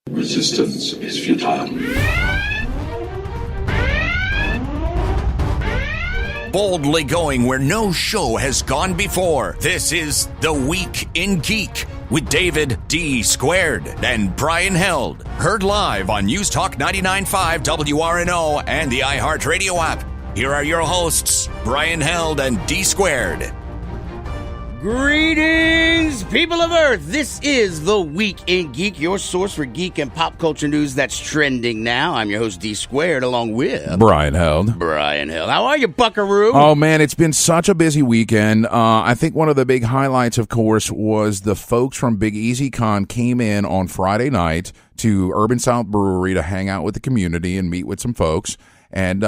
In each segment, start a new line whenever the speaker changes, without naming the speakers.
Resistance is futile.
Boldly going where no show has gone before. This is The Week in Geek with David D. Squared and Brian Held. Heard live on News Talk 99.5 WRNO and the iHeartRadio app. Here are your hosts, Brian Held and D. Squared.
Greetings, people of Earth. This is The Week in Geek, your source for geek and pop culture news that's trending now. I'm your host, D Squared, along with
Brian Held.
How are you, buckaroo?
Oh, man, it's been such a busy weekend. I think one of the big highlights, of course, was the folks from Big Easy Con came in on Friday night to Urban South Brewery to hang out with the community and meet with some folks. And,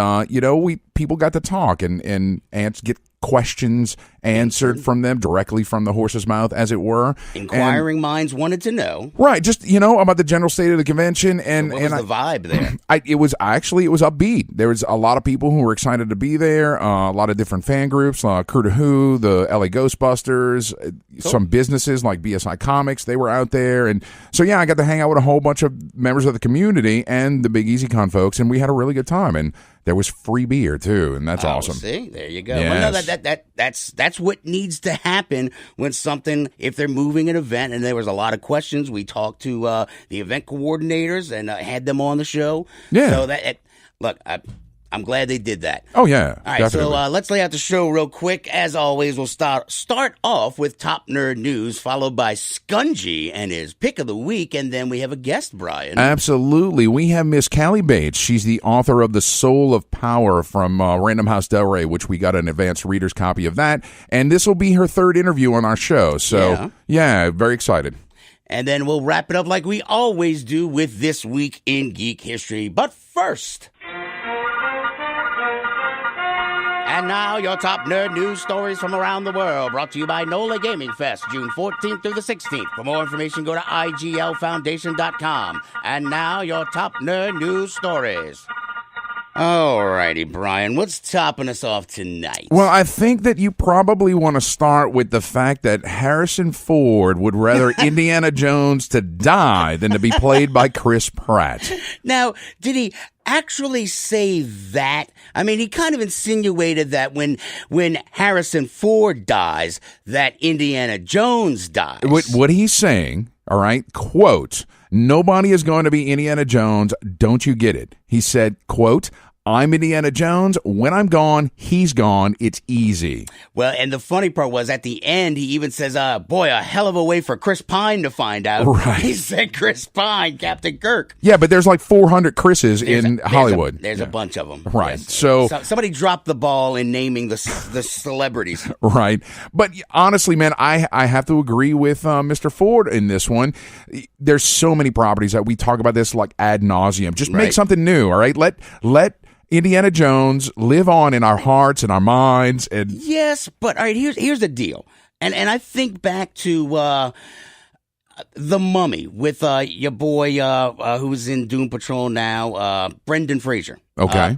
people got to talk and get questions answered from them directly from the horse's mouth, as it were.
Inquiring minds wanted to know.
Right, just, about the general state of the convention. And
what was the vibe there?
It was upbeat. There was a lot of people who were excited to be there, a lot of different fan groups, Crew to Who, the LA Ghostbusters, some businesses like BSI Comics, they were out there. And so, I got to hang out with a whole bunch of members of the community and the Big Easy Con folks, and we had a really good time. And there was free beer, too, and that's awesome.
See, there you go.
Yes.
Well, no, that's what needs to happen when if they're moving an event, and there was a lot of questions. We talked to the event coordinators and had them on the show.
Yeah.
So I'm glad they did that.
Oh, yeah.
All right,
definitely.
so let's lay out the show real quick. As always, we'll start off with Top Nerd News, followed by Skungy and his Pick of the Week, and then we have a guest, Brian.
Absolutely. We have Miss Callie Bates. She's the author of The Soul of Power from Random House Del Rey, which we got an advanced reader's copy of that. And this will be her third interview on our show. So, yeah very excited.
And then we'll wrap it up like we always do with This Week in Geek History. But first... And now, your top nerd news stories from around the world, brought to you by NOLA Gaming Fest, June 14th through the 16th. For more information, go to iglfoundation.com. And now, your top nerd news stories. Alrighty, Brian, what's topping us off tonight?
Well, I think that you probably want to start with the fact that Harrison Ford would rather Indiana Jones to die than to be played by Chris Pratt.
Now, did he actually say that? I mean, he kind of insinuated that when Harrison Ford dies, that Indiana Jones dies.
What he's saying, all right, quote, "Nobody is going to be Indiana Jones. Don't you get it?" He said, quote, "I'm Indiana Jones. When I'm gone, he's gone. It's easy."
Well, and the funny part was at the end, he even says, boy, a hell of a way for Chris Pine to find out.
Right.
He said Chris Pine, Captain Kirk.
Yeah, but there's like 400 Chris's in Hollywood.
There's a bunch of them.
Right.
Yes.
So
somebody dropped the ball in naming the celebrities.
Right. But honestly, man, I have to agree with Mr. Ford in this one. There's so many properties that we talk about this like ad nauseum. Just make something new, all right? Let Indiana Jones live on in our hearts and our minds. And
yes, but all right, here's the deal. And I think back to The Mummy with your boy who's in Doom Patrol now, Brendan Fraser.
Okay.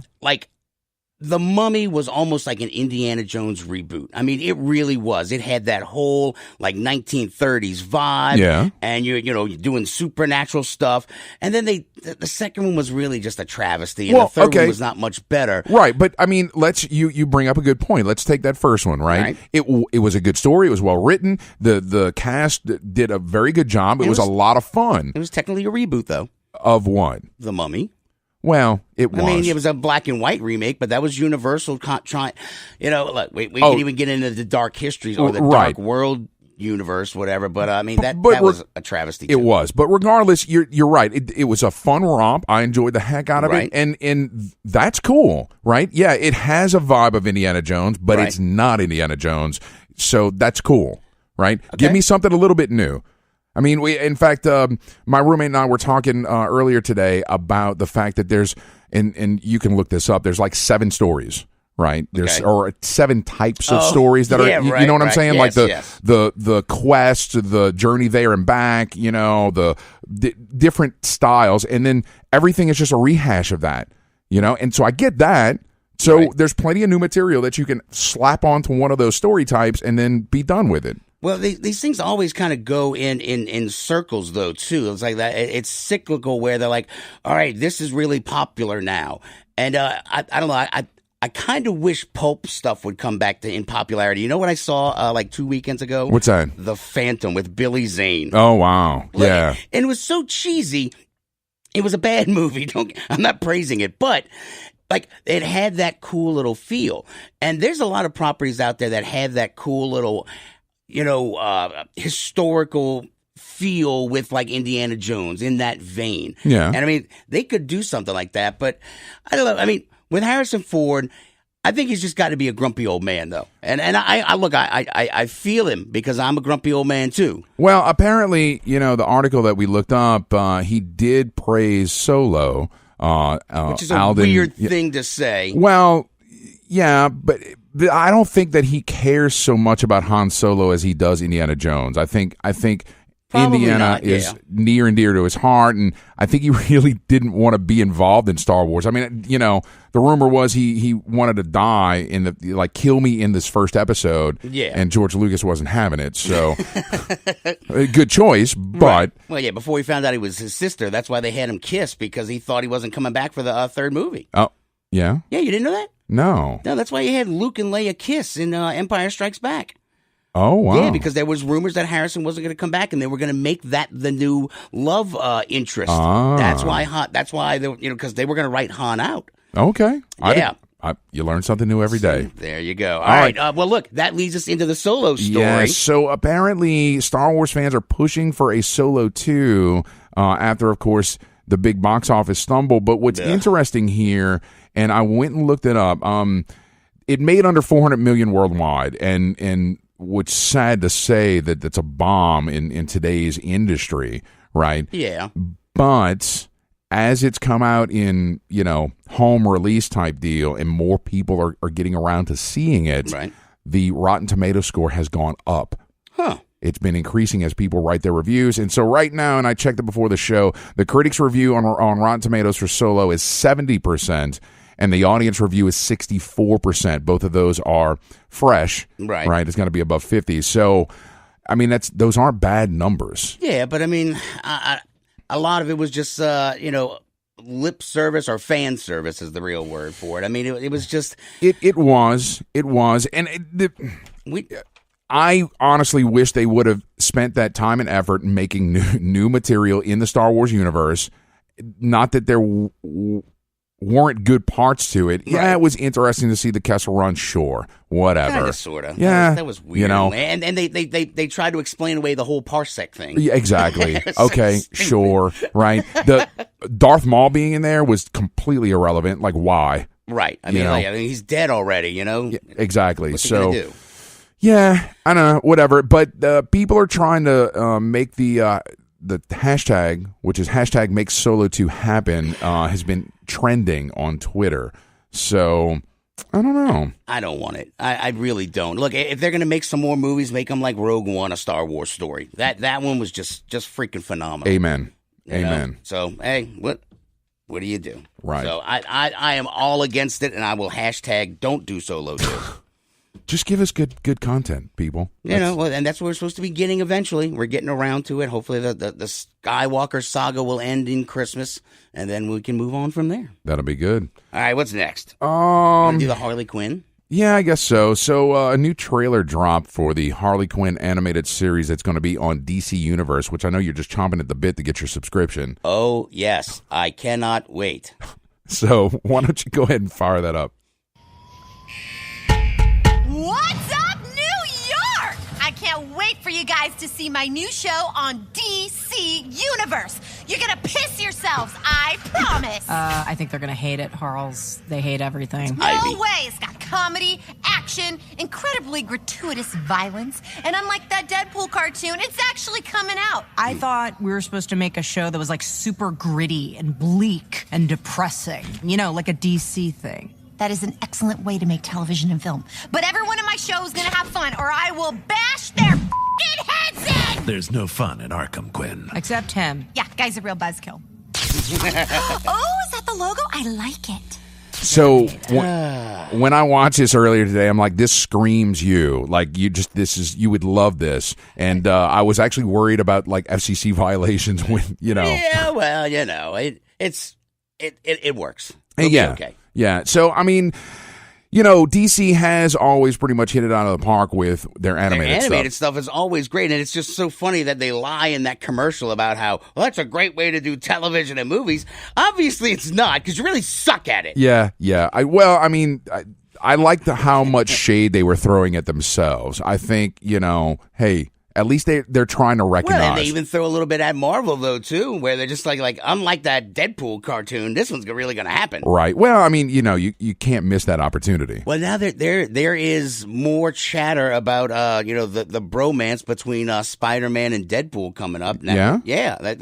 The Mummy was almost like an Indiana Jones reboot. I mean, it really was. It had that whole 1930s vibe. Yeah. And you're doing supernatural stuff. And then the second one was really just a travesty. And the third one was not much better.
Right. But I mean, you bring up a good point. Let's take that first one, right? It was a good story. It was well written. The cast did a very good job. It was a lot of fun.
It was technically a reboot, though.
Of what?
The Mummy.
Well, it was.
I mean, it was a black and white remake, but that was Universal trying. Look, we can even get into the dark histories or the dark world universe, whatever. But I mean, that was a travesty.
It was. But regardless, you're right. It was a fun romp. I enjoyed the heck out of it, and that's cool, right? Yeah, it has a vibe of Indiana Jones, but it's not Indiana Jones, so that's cool, right? Okay. Give me something a little bit new. I mean, in fact, my roommate and I were talking earlier today about the fact that there's, and you can look this up, there's like 7 stories, right? There's or 7 types of stories that are, you know what I'm saying?
Yes,
like the quest, the journey there and back, the different styles, and then everything is just a rehash of that, And so I get that. So there's plenty of new material that you can slap onto one of those story types and then be done with it.
Well, these things always kind of go in circles, though, too. It's like that. It's cyclical where they're like, all right, this is really popular now. And I don't know. I kind of wish pulp stuff would come back in popularity. You know what I saw like 2 weekends ago?
What's that?
The Phantom with Billy Zane.
Oh, wow. Yeah.
And it was so cheesy. It was a bad movie. I'm not praising it, but like it had that cool little feel. And there's a lot of properties out there that have that cool little, historical feel with like Indiana Jones in that vein.
Yeah.
And I mean, they could do something like that, but I don't know. I mean, with Harrison Ford, I think he's just got to be a grumpy old man, though. And I feel him because I'm a grumpy old man, too.
Well, apparently, the article that we looked up, he did praise Solo.
Which is a
Alden,
weird thing to say.
Well, yeah, but I don't think that he cares so much about Han Solo as he does Indiana Jones. I think
Probably
Indiana
not,
is
yeah.
near and dear to his heart, and I think he really didn't want to be involved in Star Wars. I mean, the rumor was he wanted to die kill me in this first episode,
yeah.
And George Lucas wasn't having it, so good choice, but...
Right. Well, yeah, before he found out he was his sister, that's why they had him kiss, because he thought he wasn't coming back for the third movie.
Oh, yeah?
Yeah, you didn't know that?
No.
No, that's why you had Luke and Leia kiss in Empire Strikes Back.
Oh, wow.
Yeah, because there was rumors that Harrison wasn't going to come back, and they were going to make that the new love interest.
Ah.
That's why because they were going to write Han out.
Okay.
Yeah.
You learn something new every day.
There you go. All right. Well, look, that leads us into the Solo story.
Yeah, so apparently Star Wars fans are pushing for a Solo 2 after, of course, the big box office stumble. But what's interesting here, and I went and looked it up, it made under $400 million worldwide, and which sad to say that that's a bomb in today's industry, right?
Yeah.
But as it's come out in, home release type deal and more people are getting around to seeing it,
right.
The Rotten Tomato score has gone up.
Huh.
It's been increasing as people write their reviews. And so right now, and I checked it before the show, the critics' review on Rotten Tomatoes for Solo is 70%. And the audience review is 64%. Both of those are fresh, right? It's going to be above 50. So, I mean, those aren't bad numbers.
Yeah, but I mean, a lot of it was just, lip service or fan service is the real word for it. I mean, it was just...
It was. And I honestly wish they would have spent that time and effort making new material in the Star Wars universe. Not that there... weren't good parts to it. Yeah, it was interesting to see the Kessel Run. Sure, whatever.
Kind of, sort of.
Yeah,
that was weird. And they tried to explain away the whole parsec thing.
Yeah, exactly. Okay,
so
sure, right. The Darth Maul being in there was completely irrelevant. Like, why?
Right. I mean, he's dead already. Yeah,
exactly.
What's he gonna do?
Yeah, I don't know. Whatever. But people are trying to make the hashtag, which is hashtag Make Solo 2 Happen, has been trending on Twitter. So, I don't know.
I don't want it. I really don't. Look, if they're going to make some more movies, make them like Rogue One, a Star Wars story. That one was just freaking phenomenal.
Amen.
You
Amen.
know? So, hey, what do you do?
Right.
So, I am all against it, and I will hashtag don't do Solo 2.
Just give us good content, people.
And that's what we're supposed to be getting eventually. We're getting around to it. Hopefully the Skywalker saga will end in Christmas, and then we can move on from there.
That'll be good.
All right, what's next? Do the Harley Quinn?
Yeah, I guess so. So a new trailer dropped for the Harley Quinn animated series that's going to be on DC Universe, which I know you're just chomping at the bit to get your subscription.
Oh, yes. I cannot wait.
So why don't you go ahead and fire that up?
What's up, New York? I can't wait for you guys to see my new show on DC Universe. You're gonna piss yourselves, I promise.
I think they're gonna hate it, Harls. They hate everything.
No way. It's got comedy, action, incredibly gratuitous violence, and unlike that Deadpool cartoon, it's actually coming out.
I thought we were supposed to make a show that was like super gritty and bleak and depressing. Like a DC thing.
That is an excellent way to make television and film. But everyone in my show is gonna have fun, or I will bash their f***ing heads in!
There's no fun in Arkham, Quinn.
Except him.
Yeah, guy's a real buzzkill. Oh, is that the logo? I like it.
So when I watched this earlier today, I'm like, this screams you. Like, you would love this. And I was actually worried about like FCC violations when,
Yeah, well, it works. It'll be okay.
Yeah. So, I mean, DC has always pretty much hit it out of the park with their animated
stuff is always great, and it's just so funny that they lie in that commercial about how, well, that's a great way to do television and movies. Obviously, it's not, because you really suck at it.
Yeah. I like how much shade they were throwing at themselves. I think, hey, at least they're trying to recognize.
Well, and they even throw a little bit at Marvel, though, too, where they're just like unlike that Deadpool cartoon, this one's really going to happen.
Right. Well, I mean, you can't miss that opportunity.
Well, now there is more chatter about, the bromance between Spider-Man and Deadpool coming up. Now, yeah. I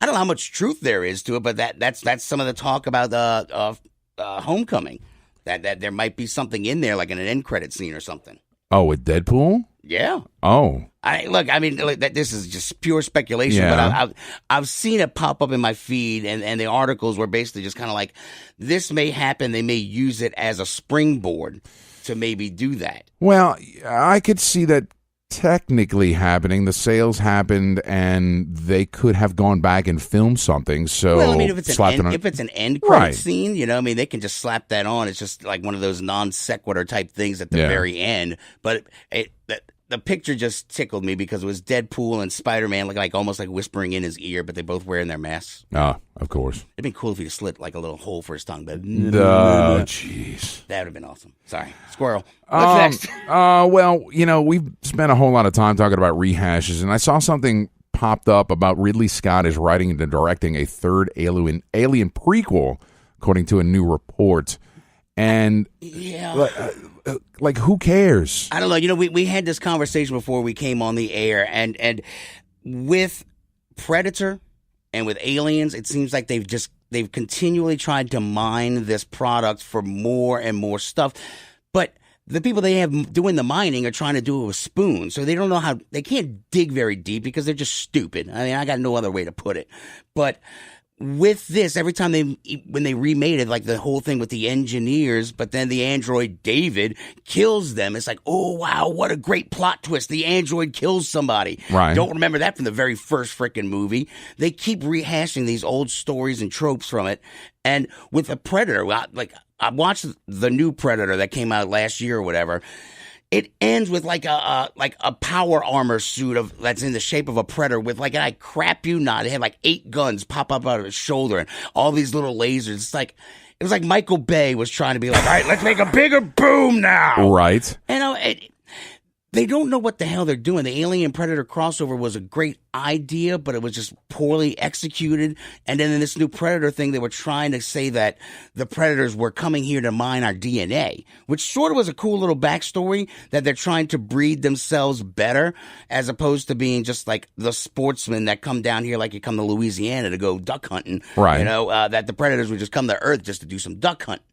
don't know how much truth there is to it, but that's some of the talk about Homecoming. That there might be something in there, like in an end credit scene or something.
Oh, with Deadpool?
Yeah.
Oh.
This is just pure speculation, but I've seen it pop up in my feed, and the articles were basically just kind of like, this may happen. They may use it as a springboard to maybe do that.
Well, I could see that technically happening. The sales happened, and they could have gone back and filmed something. So,
well, I mean, if it's an end credit scene, they can just slap that on. It's just like one of those non sequitur type things at the very end. But the picture just tickled me because it was Deadpool and Spider-Man like almost like whispering in his ear, but they both wearing their masks.
Of course.
It'd been cool if he slit like a little hole for his tongue. But
jeez.
That would have been awesome. Sorry. Squirrel. What's next?
Well, we've spent a whole lot of time talking about rehashes, and I saw something popped up about Ridley Scott is writing and directing a third Alien prequel, according to a new report. And like, who cares?
I don't know. We had this conversation before we came on the air, and with Predator and with Aliens, it seems like they've continually tried to mine this product for more and more stuff. But the people they have doing the mining are trying to do it with spoons, so they don't know how. They can't dig very deep because they're just stupid. I mean, I got no other way to put it. But with this, every time when they remade it, like the whole thing with the engineers, but then the android David kills them. It's like, oh wow, what a great plot twist! The android kills somebody.
Right?
Don't remember that from the very first freaking movie. They keep rehashing these old stories and tropes from it. And with a Predator, I watched the new Predator that came out last year or whatever. It ends with like a power armor suit that's in the shape of a Predator with I crap you not. It had like 8 guns pop up out of his shoulder and all these little lasers. It was like Michael Bay was trying to be like, all right, let's make a bigger boom now.
Right.
And they don't know what the hell they're doing. The Alien Predator crossover was a great idea, but it was just poorly executed. And then in this new Predator thing, they were trying to say that the Predators were coming here to mine our DNA, which sort of was a cool little backstory, that they're trying to breed themselves better as opposed to being just like the sportsmen that come down here like you come to Louisiana to go duck hunting.
Right.
That the Predators would just come to Earth just to do some duck hunting.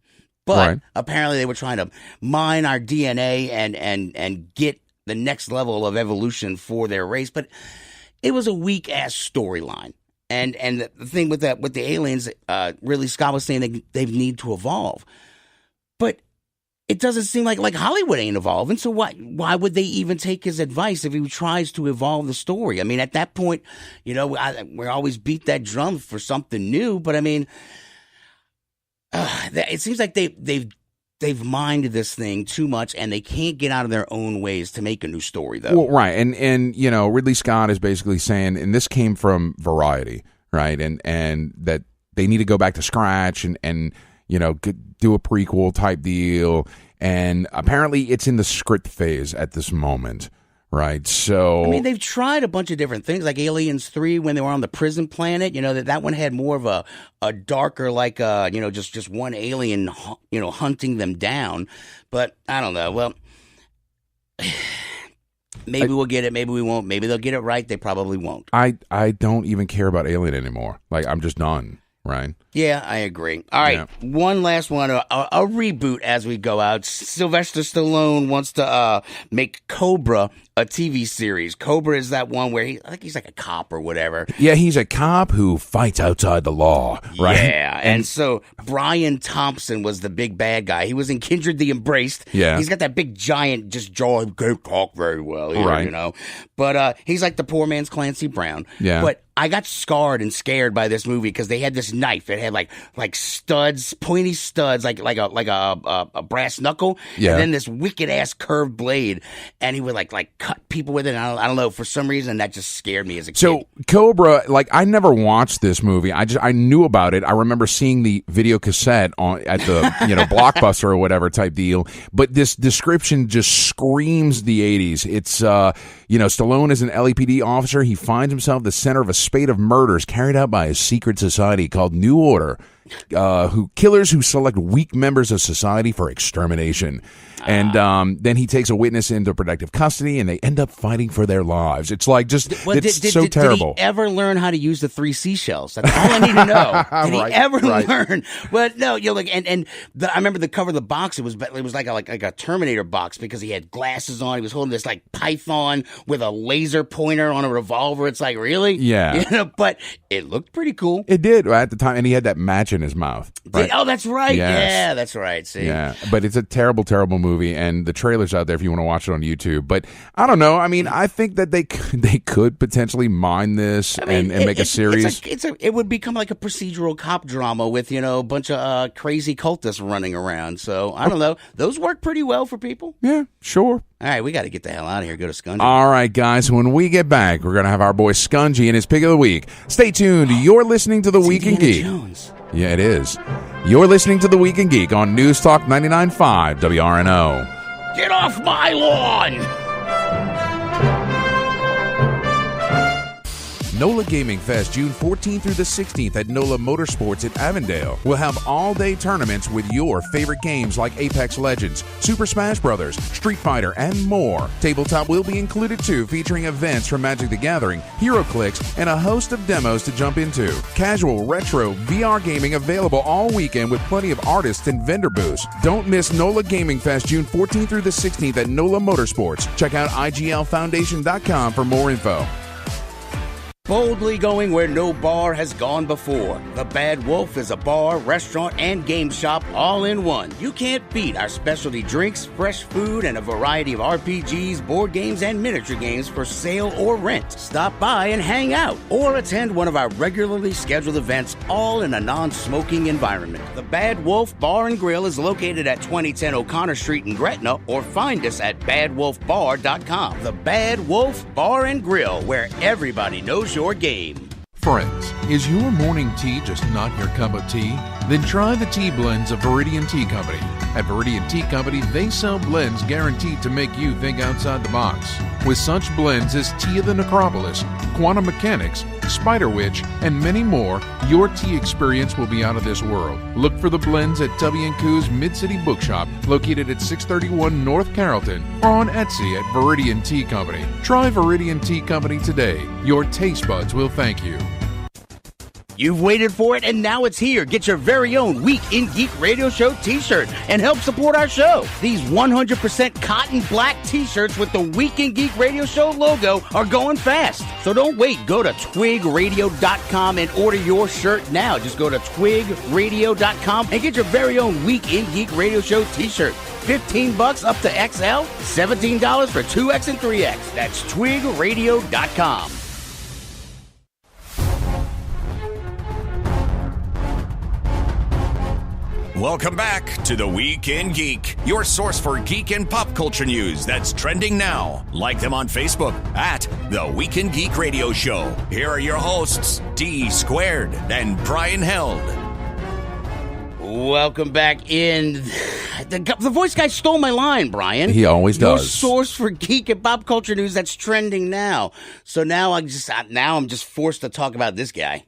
But apparently they were trying to mine our DNA and get the next level of evolution for their race, but it was a weak ass storyline. And the thing with the aliens, Ridley Scott was saying they need to evolve, but it doesn't seem like Hollywood ain't evolving. So why would they even take his advice if he tries to evolve the story? I mean, at that point, we always beat that drum for something new, but I mean, it seems like they've mined this thing too much, and they can't get out of their own ways to make a new story, though.
Well, right, and Ridley Scott is basically saying, and this came from Variety, right, and that they need to go back to scratch and do a prequel type deal, and apparently it's in the script phase at this moment. Right, so
I mean, they've tried a bunch of different things, like Aliens 3 when they were on the prison planet. That one had more of a darker, just one alien, hunting them down. But I don't know. Well, maybe we'll get it. Maybe we won't. Maybe they'll get it right. They probably won't.
I don't even care about Alien anymore. I'm just done. right?
Yeah, I agree. All right, one last one, a reboot as we go out. Sylvester Stallone wants to make Cobra a TV series. Cobra is that one where I think he's like a cop or whatever.
Yeah, he's a cop who fights outside the law, right?
Yeah, and so Brian Thompson was the big bad guy. He was in Kindred the Embraced.
Yeah.
He's got that big giant just jaw. He can't talk very well here,
right.
you know. But he's like the poor man's Clancy Brown.
Yeah.
But I got scarred and scared by this movie because they had this knife. It had like studs, pointy studs, like a brass knuckle,
yeah.
and then this wicked ass curved blade, and he would like cut people with it. I don't know, for some reason that just scared me as a kid.
So Cobra, like I never watched this movie. I knew about it. I remember seeing the video cassette at the Blockbuster or whatever type deal. But this description just screams the 80s. It's Stallone is an LAPD officer. He finds himself the center of a spate of murders carried out by a secret society called New Order, killers who select weak members of society for extermination. And then he takes a witness into protective custody, and they end up fighting for their lives. It's like it's so terrible.
Did he ever learn how to use the 3 seashells? That's all I need to know. Did he ever learn? But no, I remember the cover of the box. It was like a Terminator box because he had glasses on. He was holding this like python with a laser pointer on a revolver. It's like, really?
Yeah.
But it looked pretty cool.
It did at the time, and he had that match in his mouth. Right?
Oh, that's right.
Yes.
Yeah, that's right. See?
Yeah, but it's a terrible, terrible movie, and the trailer's out there if you want to watch it on YouTube. But I don't know. I mean, I think that they could potentially mine this and make a series.
It would become like a procedural cop drama with a bunch of crazy cultists running around. So I don't know. Those work pretty well for people.
Yeah, sure.
All right, we got to get the hell out of here. Go to Skungy.
All right, guys. When we get back, we're gonna have our boy Skungy and his pick of the week. Stay tuned. You're listening to the Week in Geek.
Jones.
Yeah, it is. You're listening to the Week in Geek on News Talk 99.5 WRNO.
Get off my lawn!
NOLA Gaming Fest, June 14th through the 16th at NOLA Motorsports at Avondale. We'll have all-day tournaments with your favorite games like Apex Legends, Super Smash Bros., Street Fighter, and more. Tabletop will be included too, featuring events from Magic the Gathering, HeroClix, and a host of demos to jump into. Casual, retro, VR gaming available all weekend with plenty of artists and vendor booths. Don't miss NOLA Gaming Fest, June 14th through the 16th at NOLA Motorsports. Check out IGLFoundation.com for more info.
Boldly going where no bar has gone before. The Bad Wolf is a bar, restaurant, and game shop all in one. You can't beat our specialty drinks, fresh food, and a variety of RPGs, board games, and miniature games for sale or rent. Stop by and hang out, or attend one of our regularly scheduled events, all in a non-smoking environment. The Bad Wolf Bar and Grill is located at 2010 O'Connor Street in Gretna, or find us at badwolfbar.com. The Bad Wolf Bar and Grill, where everybody knows your game.
Friends, is your morning tea just not your cup of tea? Then try the tea blends of Viridian Tea Company. At Viridian Tea Company, they sell blends guaranteed to make you think outside the box. With such blends as Tea of the Necropolis, Quantum Mechanics, Spider Witch, and many more, your tea experience will be out of this world. Look for the blends at Tubby & Coo's Mid-City Bookshop, located at 631 North Carrollton, or on Etsy at Viridian Tea Company. Try Viridian Tea Company today. Your taste buds will thank you.
You've waited for it, and now it's here. Get your very own Week in Geek Radio Show t-shirt and help support our show. These 100% cotton black t-shirts with the Week in Geek Radio Show logo are going fast. So don't wait. Go to twigradio.com and order your shirt now. Just go to twigradio.com and get your very own Week in Geek Radio Show t-shirt. $15 up to XL, $17 for 2X and 3X. That's twigradio.com.
Welcome back to the Week in Geek, your source for geek and pop culture news that's trending now. Like them on Facebook at The Week in Geek Radio Show. Here are your hosts, D Squared and Brian Held.
Welcome back in. The voice guy stole my line, Brian.
He always does.
Your source for geek and pop culture news that's trending now. So now I'm just forced to talk about this guy.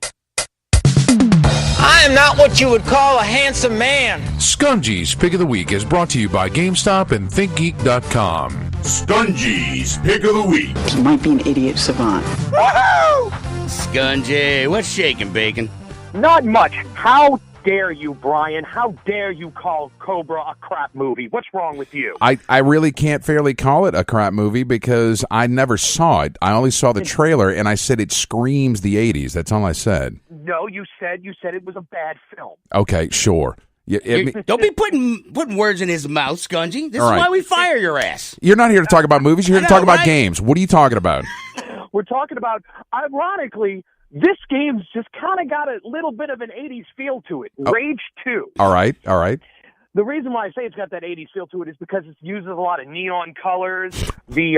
I am not what you would call a handsome man.
Skungy's Pick of the Week is brought to you by GameStop and ThinkGeek.com.
Skungy's Pick of the Week.
Might be an idiot savant.
Woohoo!
Skungy, what's shaking, bacon?
Not much. How dare you, Brian? How dare you call Cobra a crap movie? What's wrong with you?
I really can't fairly call it a crap movie because I never saw it. I only saw the trailer, and I said it screams the 80s. That's all I said.
No, you said it was a bad film.
Okay, sure.
Don't be putting words in his mouth, Skungy. This is why we fire your ass.
You're not here to talk about movies. You're here to talk about games. What are you talking about?
We're talking about, ironically, this game's just kind of got a little bit of an 80s feel to it. Rage 2.
All right.
The reason why I say it's got that 80s feel to it is because it uses a lot of neon colors. The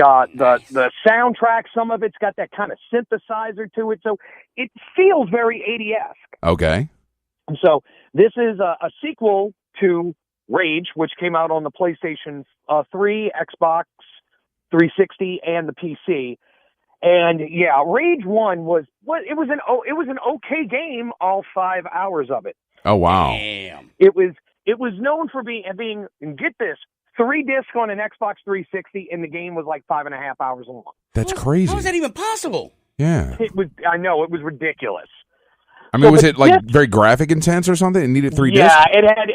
soundtrack, some of it's got that kind of synthesizer to it. So it feels very 80-esque.
Okay.
So this is a sequel to Rage, which came out on the PlayStation 3, Xbox 360, and the PC. And yeah, Rage 1 was an okay game, all 5 hours of it.
Oh wow.
Damn.
It was known for being, and get this, 3 discs on an Xbox 360, and the game was like 5.5 hours long.
That's crazy.
How is that even possible?
Yeah.
I know, it was ridiculous.
I mean, was it like very graphic intense or something? It needed 3 discs?
Yeah, it had,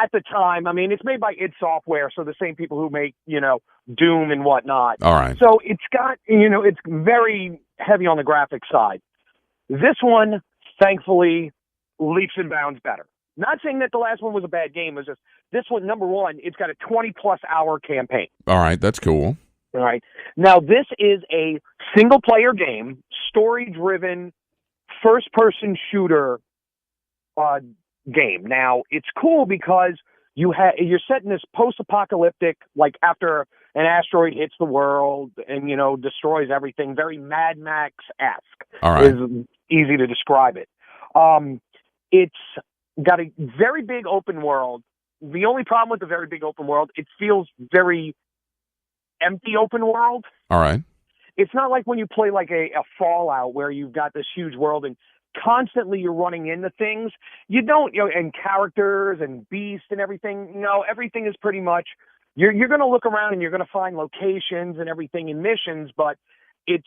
at the time, it's made by id Software, so the same people who make, Doom and whatnot.
All right.
So it's got, it's very heavy on the graphic side. This one, thankfully, leaps and bounds better. Not saying that the last one was a bad game. It's just this one, number one, it's got a 20-plus hour campaign.
All right, that's cool.
All right. Now, this is a single-player game, story-driven, first-person shooter game. Now, it's cool because you're set in this post-apocalyptic, like after an asteroid hits the world and, destroys everything, very Mad Max-esque.
All right.
Is easy to describe it. It's got a very big open world. The only problem with the very big open world, it feels very empty open world.
All right.
It's not like when you play like a Fallout where you've got this huge world and constantly you're running into things. You don't, and characters and beasts and everything. No, everything is pretty much, you're going to look around and you're going to find locations and everything in missions, but it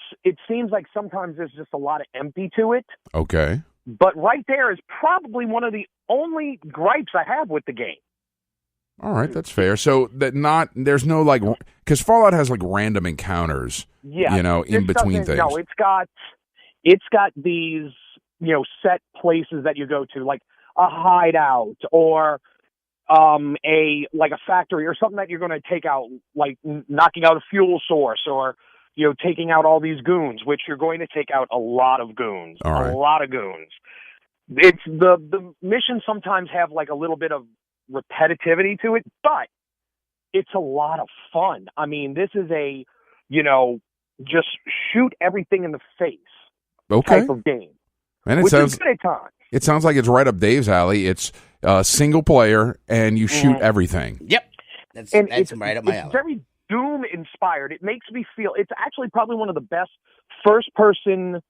seems like sometimes there's just a lot of empty to it.
Okay.
But right there is probably one of the only gripes I have with the game.
All right, that's fair. So there's no like, because Fallout has like random encounters, in between things.
No, it's got these, set places that you go to, like a hideout or a factory or something that you're going to take out, like knocking out a fuel source or, taking out all these goons, which you're going to take out a lot of goons.
All right.
A lot of goons. It's the missions sometimes have like a little bit of repetitivity to it, but it's a lot of fun. This is a, just shoot everything in the face type of game.
And
which is good at times.
It sounds like it's right up Dave's alley. It's single player and you shoot everything.
Yep. That's right up my alley.
It's very Doom inspired. It makes me feel it's actually probably one of the best first person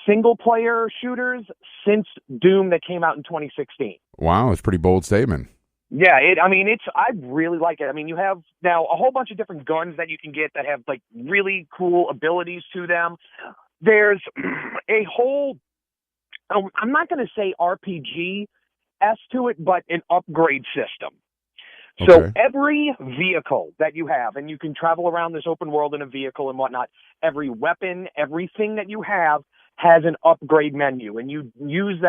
single player shooters since Doom that came out in 2016.
Wow, it's a pretty bold statement.
Yeah, I really like it. You have now a whole bunch of different guns that you can get that have like really cool abilities to them. There's a whole, I'm not going to say RPG-esque to it, but an upgrade system.
Okay.
So every vehicle that you have, and you can travel around this open world in a vehicle and whatnot, every weapon, everything that you have has an upgrade menu. And you use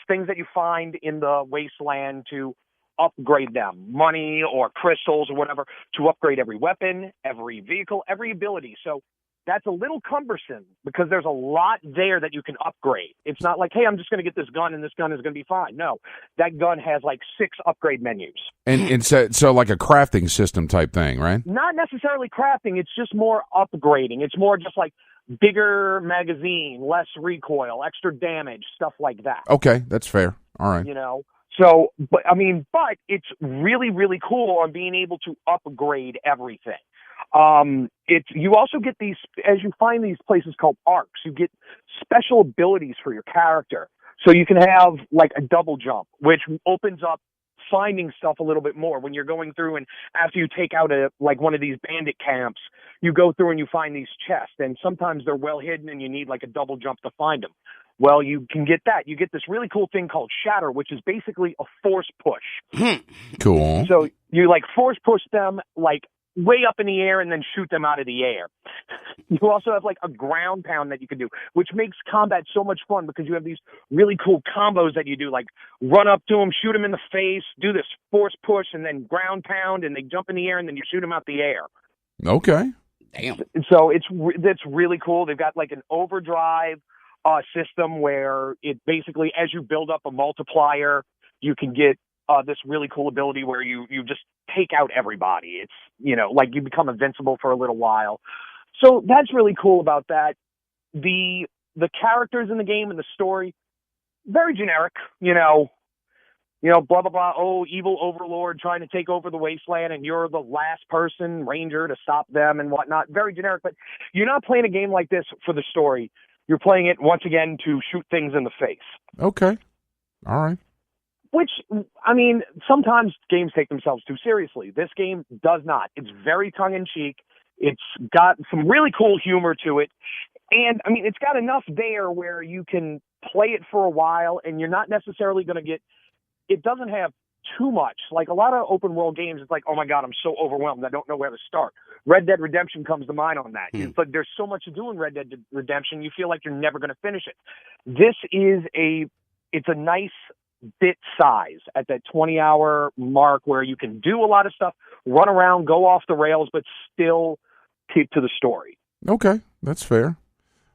things that you find in the wasteland to upgrade them, money or crystals or whatever, to upgrade every weapon, every vehicle, every ability. So that's a little cumbersome because there's a lot there that you can upgrade. It's not like, hey, I'm just going to get this gun and this gun is going to be fine. No, that gun has like 6 upgrade menus.
And so like a crafting system type thing, right?
Not necessarily crafting. It's just more upgrading. It's more just like bigger magazine, less recoil, extra damage, stuff like that.
Okay, that's fair. All right.
So, but it's really, really cool on being able to upgrade everything. You also get these, as you find these places called arcs, you get special abilities for your character. So you can have like a double jump, which opens up finding stuff a little bit more when you're going through, and after you take out one of these bandit camps, you go through and you find these chests, and sometimes they're well hidden and you need like a double jump to find them. Well, you can get that. You get this really cool thing called Shatter, which is basically a force push.
Cool.
So you like force push them like way up in the air and then shoot them out of the air. You also have like a ground pound that you can do, which makes combat so much fun because you have these really cool combos that you do, like run up to them, shoot them in the face, do this force push, and then ground pound, and they jump in the air, and then you shoot them out the air.
Okay.
Damn.
So that's really cool. They've got like an overdrive system where it basically, as you build up a multiplier, you can get this really cool ability where you just take out everybody. It's, like you become invincible for a little while. So that's really cool about that. The characters in the game and the story, very generic, blah, blah, blah. Oh, evil overlord trying to take over the wasteland and you're the last person, ranger, to stop them and whatnot. Very generic, but you're not playing a game like this for the story. You're playing it, once again, to shoot things in the face.
Okay. All right.
Which, I mean, sometimes games take themselves too seriously. This game does not. It's very tongue-in-cheek. It's got some really cool humor to it. And, I mean, it's got enough there where you can play it for a while and you're not necessarily going to get... It doesn't have too much. Like a lot of open-world games, it's like, oh, my God, I'm so overwhelmed. I don't know where to start. Red Dead Redemption comes to mind on that. It's like there's so much to do in Red Dead Redemption, you feel like you're never going to finish it. This is it's a nice bit size at that 20-hour mark where you can do a lot of stuff, run around, go off the rails, but still keep to the story.
Okay, that's fair.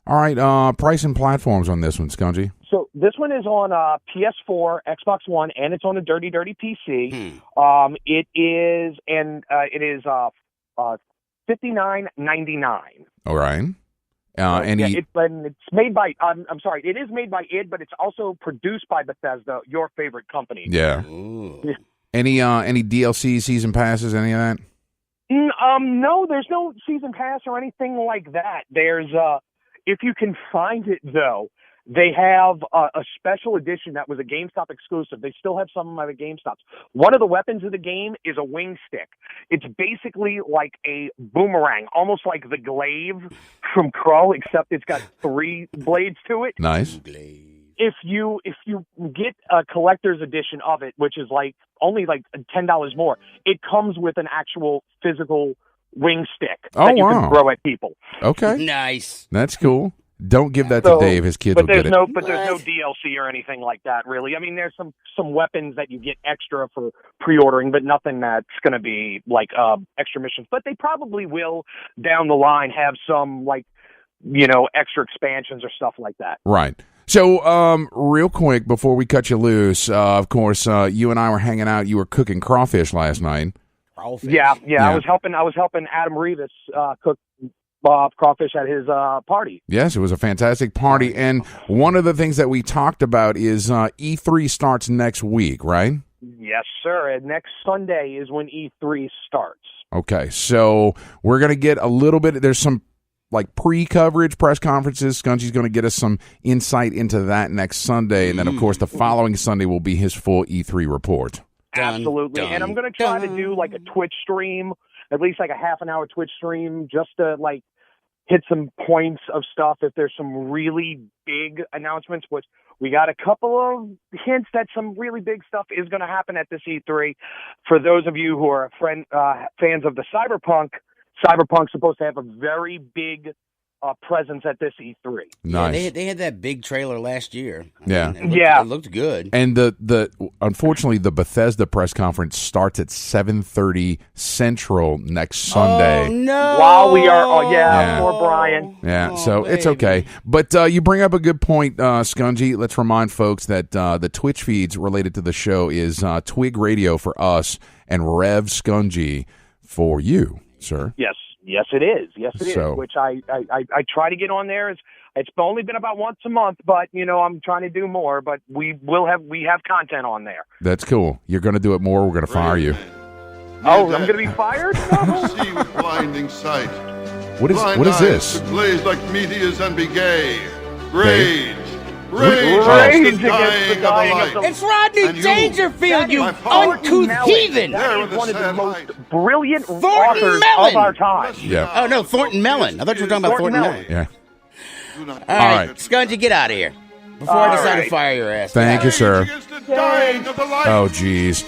All right, price and platforms on this one, Skungy.
So this one is on PS4, Xbox One, and it's on a dirty PC. It is $59.99.
All right.
It's made by. I'm sorry. It is made by id, but it's also produced by Bethesda, your favorite company.
Yeah. Any DLC, season passes, any of that?
No, there's no season pass or anything like that. There's if you can find it though, they have a special edition that was a GameStop exclusive. They still have some of them at GameStops. One of the weapons of the game is a wing stick. It's basically like a boomerang, almost like the glaive from Crow, except it's got 3 blades to it.
Nice.
If you get a collector's edition of it, which is like only like $10 more, it comes with an actual physical wing stick that you can throw at people.
Okay.
Nice.
That's cool. Don't give that to Dave. His kids will get it.
But there's no DLC or anything like that, really. I mean, there's some weapons that you get extra for pre-ordering, but nothing that's going to be like extra missions. But they probably will down the line have some like, extra expansions or stuff like that.
Right. So, real quick before we cut you loose, of course, you and I were hanging out. You were cooking crawfish last night.
Crawfish.
Yeah. I was helping Adam Revis cook crawfish at his party.
Yes, it was a fantastic party. And one of the things that we talked about is E3 starts next week, right?
Yes, sir. And next Sunday is when E3 starts.
Okay, so we're going to get a little bit. There's some like pre-coverage press conferences. Skungy's going to get us some insight into that next Sunday. And then, of course, the following Sunday will be his full E3 report.
Absolutely. And I'm going to try to do like a Twitch stream, at least like a half an hour Twitch stream, just to like hit some points of stuff if there's some really big announcements, which we got a couple of hints that some really big stuff is going to happen at this E3. For those of you who are fans of the Cyberpunk's supposed to have a very big presence at this E3.
Nice.
Yeah, they had that big trailer last year.
It
looked good.
And the unfortunately the Bethesda press conference starts at 7:30 Central next Sunday.
Oh no!
While we are, poor Brian.
Yeah, so
baby.
it's okay. But you bring up a good point, Skungy. Let's remind folks that the Twitch feeds related to the show is Twig Radio for us and Rev Skungy for you, sir.
Yes, it is. Yes, it is. Which I try to get on there. It's only been about once a month, but I'm trying to do more. But we have content on there.
That's cool. You're going to do it more. We're going to fire you.
Oh, I'm going to be fired?
See with blinding sight.
What is this?
Blaze like meteors and be gay. Rage.
Rage against the dying of the light.
It's Rodney Dangerfield, you uncouth heathen!
That is one of the most brilliant
Thornton
authors
Mellon.
of our time.
Yeah.
Oh, no, Thornton Mellon. I thought you were talking about Thornton Mellon.
Yeah.
All right, Skungy, get out of here. Before I decide to fire your ass.
Thank you, sir. Oh, jeez.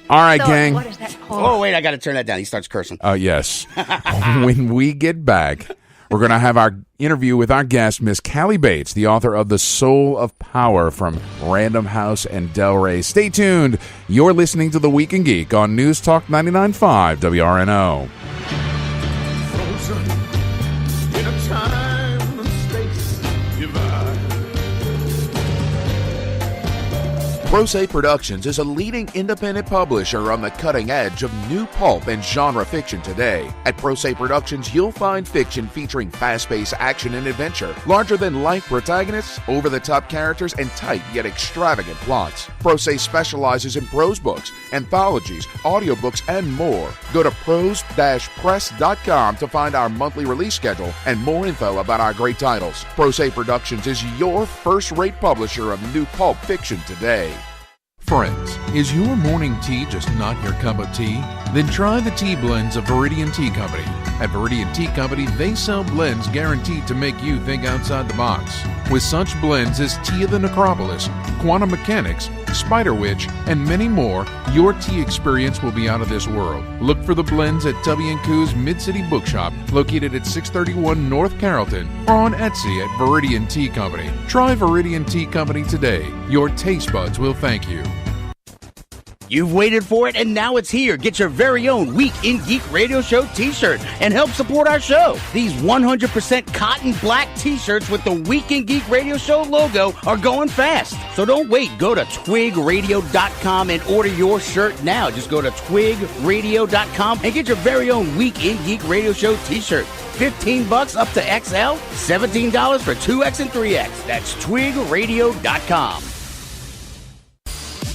All right, gang.
What is that called?
Oh, wait, I got to turn that down. He starts cursing.
Yes. When we get back, we're going to have our interview with our guest, Miss Callie Bates, the author of The Soul of Power from Random House and Del Rey. Stay tuned. You're listening to The Week in Geek on News Talk 99.5 WRNO.
In a time and space divide.
ProSe Productions is a leading independent publisher on the cutting edge of new pulp and genre fiction today. At ProSe Productions, you'll find fiction featuring fast-paced action and adventure, larger-than-life protagonists, over-the-top characters, and tight yet extravagant plots. ProSe specializes in prose books, anthologies, audiobooks, and more. Go to prose-press.com to find our monthly release schedule and more info about our great titles. ProSe Productions is your first-rate publisher of new pulp fiction today.
Friends, is your morning tea just not your cup of tea? Then try the tea blends of Viridian Tea Company. At Viridian Tea Company, they sell blends guaranteed to make you think outside the box. With such blends as Tea of the Necropolis, Quantum Mechanics, Spider Witch, and many more, your tea experience will be out of this world. Look for the blends at W&Co's Mid-City Bookshop, located at 631 North Carrollton, or on Etsy at Viridian Tea Company. Try Viridian Tea Company today. Your taste buds will thank you.
You've waited for it, and now it's here. Get your very own Week in Geek Radio Show t-shirt and help support our show. These 100% cotton black t-shirts with the Week in Geek Radio Show logo are going fast. So don't wait. Go to twigradio.com and order your shirt now. Just go to twigradio.com and get your very own Week in Geek Radio Show t-shirt. $15 up to XL, $17 for 2X and 3X. That's twigradio.com.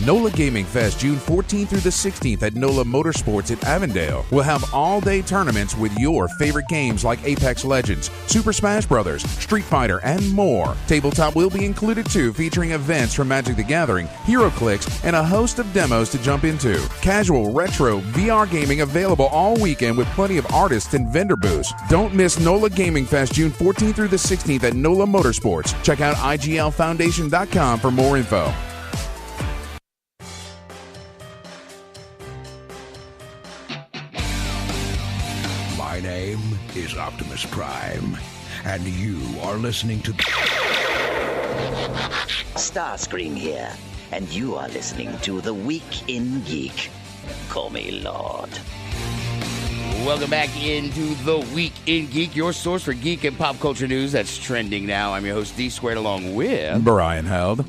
NOLA Gaming Fest, June 14th through the 16th at NOLA Motorsports at Avondale. We'll have all-day tournaments with your favorite games like Apex Legends, Super Smash Bros., Street Fighter, and more. Tabletop will be included too, featuring events from Magic the Gathering, HeroClix, and a host of demos to jump into. Casual, retro, VR gaming available all weekend with plenty of artists and vendor booths. Don't miss NOLA Gaming Fest, June 14th through the 16th at NOLA Motorsports. Check out iglfoundation.com for more info.
My name is Optimus Prime, and you are listening to
Starscream here, and you are listening to The Week in Geek. Call me Lord.
Welcome back into The Week in Geek, your source for geek and pop culture news that's trending now. I'm your host, D Squared, along with
Brian Held.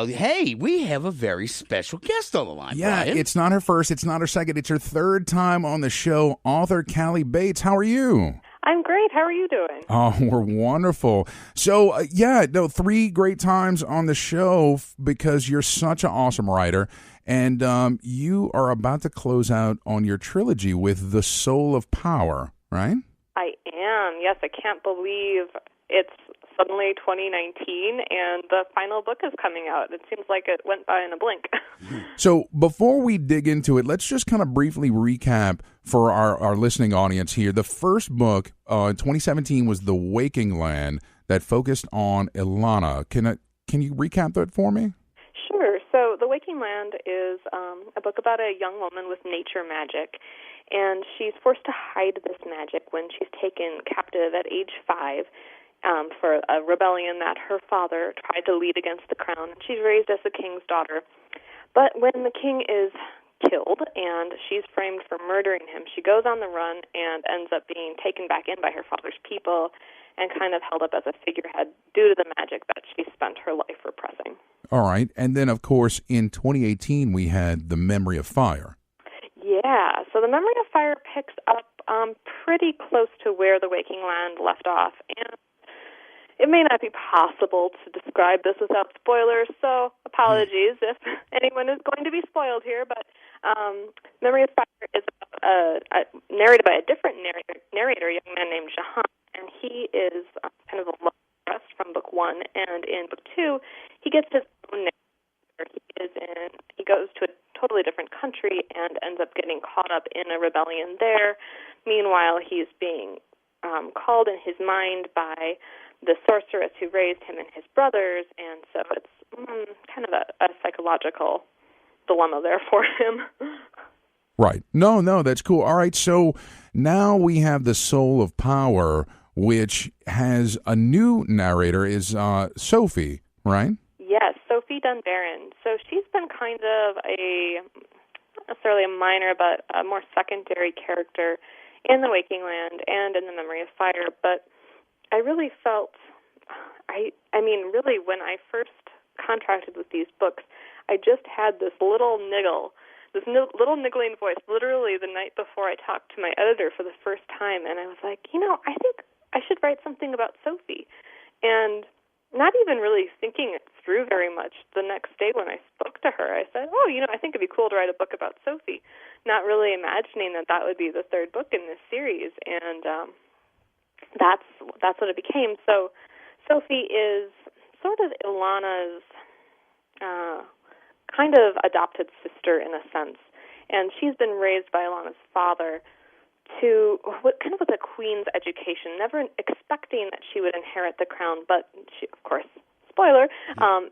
Hey, we have a very special guest on the line,
Yeah,
Brian.
It's not her first, it's not her second, it's her third time on the show. Author Callie Bates, how are you?
I'm great. How are you doing?
Oh, we're wonderful. So, 3 great times on the show because you're such an awesome writer. And you are about to close out on your trilogy with The Soul of Power, right?
I am. Yes, I can't believe it's suddenly 2019 and the final book is coming out. It seems like it went by in a blink.
So before we dig into it, let's just kind of briefly recap for our listening audience here. The first book in 2017 was The Waking Land that focused on Ilana. Can you recap that for me?
Sure. So The Waking Land is a book about a young woman with nature magic, and she's forced to hide this magic when she's taken captive at age 5 for a rebellion that her father tried to lead against the crown. She's raised as the king's daughter. But when the king is killed and she's framed for murdering him, she goes on the run and ends up being taken back in by her father's people and kind of held up as a figurehead due to the magic that she spent her life repressing.
All right. And then, of course, in 2018, we had The Memory of Fire.
Yeah. So The Memory of Fire picks up pretty close to where The Waking Land left off. And it may not be possible to describe this without spoilers, so apologies if anyone is going to be spoiled here. But Memory of Fire is narrated by a different narrator, a young man named Jahan. And he is kind of a love interest from book 1, and in book 2, he gets his own narrative. He goes to a totally different country and ends up getting caught up in a rebellion there. Meanwhile, he's being called in his mind by the sorceress who raised him and his brothers, and so it's kind of a psychological dilemma there for him.
Right. No, that's cool. All right, so now we have the Soul of Power, which has a new narrator, is Sophie, right?
Yes, Sophie Dunbaron. So she's been kind of not necessarily a minor, but a more secondary character in The Waking Land and in The Memory of Fire. But I really felt, really, when I first contracted with these books, I just had this little little niggling voice, literally the night before I talked to my editor for the first time, and I was like, I think I should write something about Sophie. And not even really thinking it through very much, the next day when I spoke to her, I said, I think it'd be cool to write a book about Sophie, not really imagining that would be the third book in this series, and that's what it became. So Sophie is sort of Ilana's kind of adopted sister in a sense, and she's been raised by Ilana's father with a queen's education, never expecting that she would inherit the crown, but she, of course, spoiler,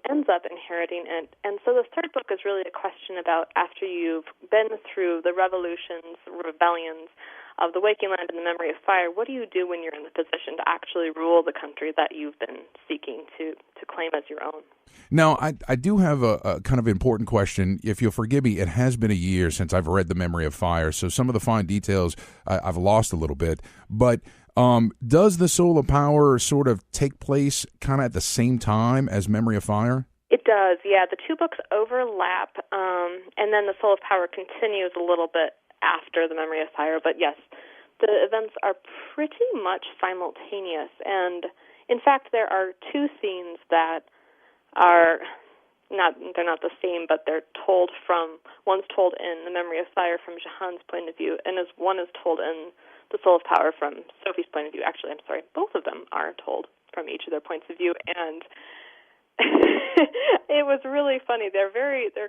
ends up inheriting it. And so the third book is really a question about, after you've been through the rebellions of The Waking Land and The Memory of Fire, what do you do when you're in the position to actually rule the country that you've been seeking to claim as your own?
Now, I do have a kind of important question. If you'll forgive me, it has been a year since I've read The Memory of Fire, so some of the fine details I've lost a little bit. But does the Soul of Power sort of take place kind of at the same time as Memory of Fire?
It does, yeah. The two books overlap, and then the Soul of Power continues a little bit after The Memory of Fire. But yes, the events are pretty much simultaneous. And in fact, there are two scenes that are they're not the same, but they're told one's told in The Memory of Fire from Jahan's point of view, and one is told in The Soul of Power from Sophie's point of view. Actually, I'm sorry, both of them are told from each of their points of view, and it was really funny. They're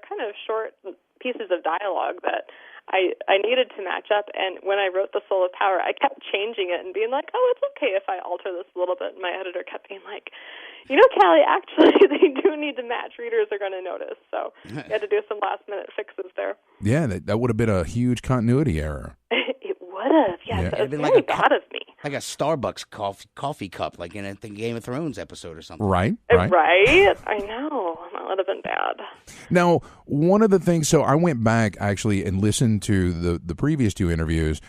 kind of short pieces of dialogue that I needed to match up, and when I wrote The Soul of Power, I kept changing it and being like, it's okay if I alter this a little bit, and my editor kept being like, Callie, actually, they do need to match. Readers are going to notice, so I had to do some last-minute fixes there.
Yeah, that would have been a huge continuity error.
It would have, yes.
Yeah.
It was
been
very bad of me.
Like a Starbucks coffee cup, like in a Game of Thrones episode or something.
Right.
Right? I know. That would have been bad.
Now, one of the things, so I went back actually and listened to the previous two interviews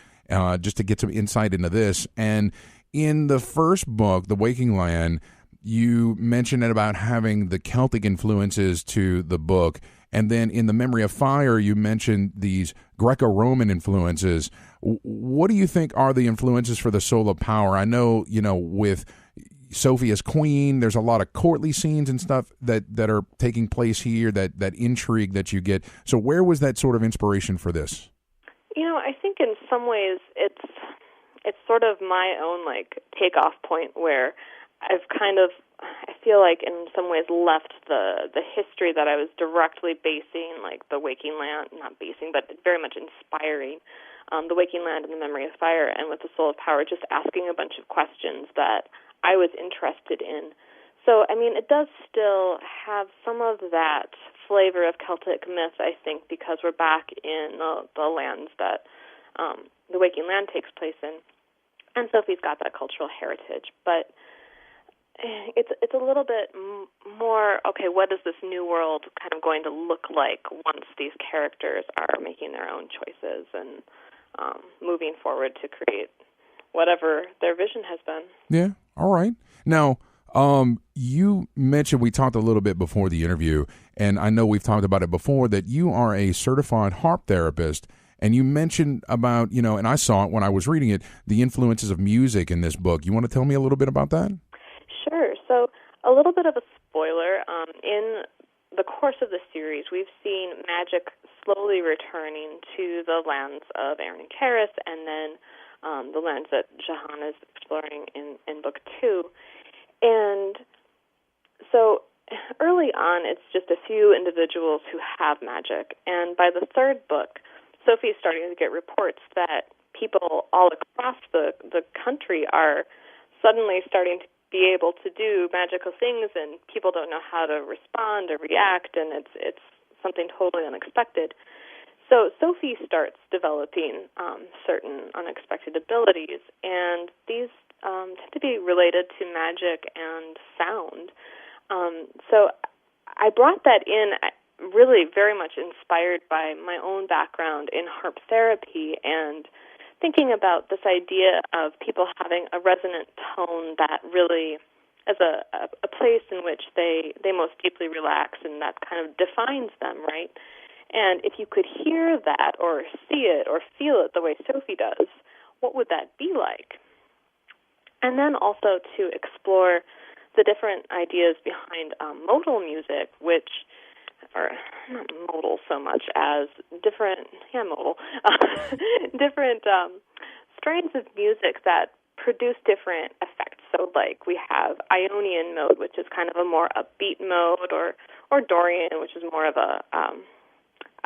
just to get some insight into this. And in the first book, The Waking Land, you mentioned about having the Celtic influences to the book. And then in The Memory of Fire, you mentioned these Greco-Roman influences. What do you think are the influences for the Soul of Power? I know, with Sophie as queen, there's a lot of courtly scenes and stuff that are taking place here, that intrigue that you get. So where was that sort of inspiration for this?
I think in some ways it's sort of my own, takeoff point where I feel like in some ways left the history that I was directly basing, The Waking Land, not basing, but very much inspiring The Waking Land and The Memory of Fire, and with The Soul of Power, just asking a bunch of questions that I was interested in. So, it does still have some of that flavor of Celtic myth, I think, because we're back in the lands that The Waking Land takes place in, and Sophie's got that cultural heritage, but it's a little bit more, okay, what is this new world kind of going to look like once these characters are making their own choices and moving forward to create whatever their vision has been.
Yeah, all right. Now, you mentioned, we talked a little bit before the interview, and I know we've talked about it before, that you are a certified harp therapist, and you mentioned about, and I saw it when I was reading it, the influences of music in this book. You want to tell me a little bit about that?
Sure. So a little bit of a spoiler. In the course of the series, we've seen magic slowly returning to the lands of Aaron and Karis, and then the lands that Jahan is exploring in Book 2. And so early on, it's just a few individuals who have magic. And by the third book, Sophie is starting to get reports that people all across the country are suddenly starting to be able to do magical things, and people don't know how to respond or react, and it's something totally unexpected. So Sophie starts developing certain unexpected abilities, and these tend to be related to magic and sound. So I brought that in really very much inspired by my own background in harp therapy and thinking about this idea of people having a resonant tone that really as a place in which they most deeply relax, and that kind of defines them, right? And if you could hear that or see it or feel it the way Sophie does, what would that be like? And then also to explore the different ideas behind modal music, which are not modal so much as different, modal, different strains of music that produce different effects. So, like, we have Ionian mode, which is kind of a more upbeat mode, or Dorian, which is more of a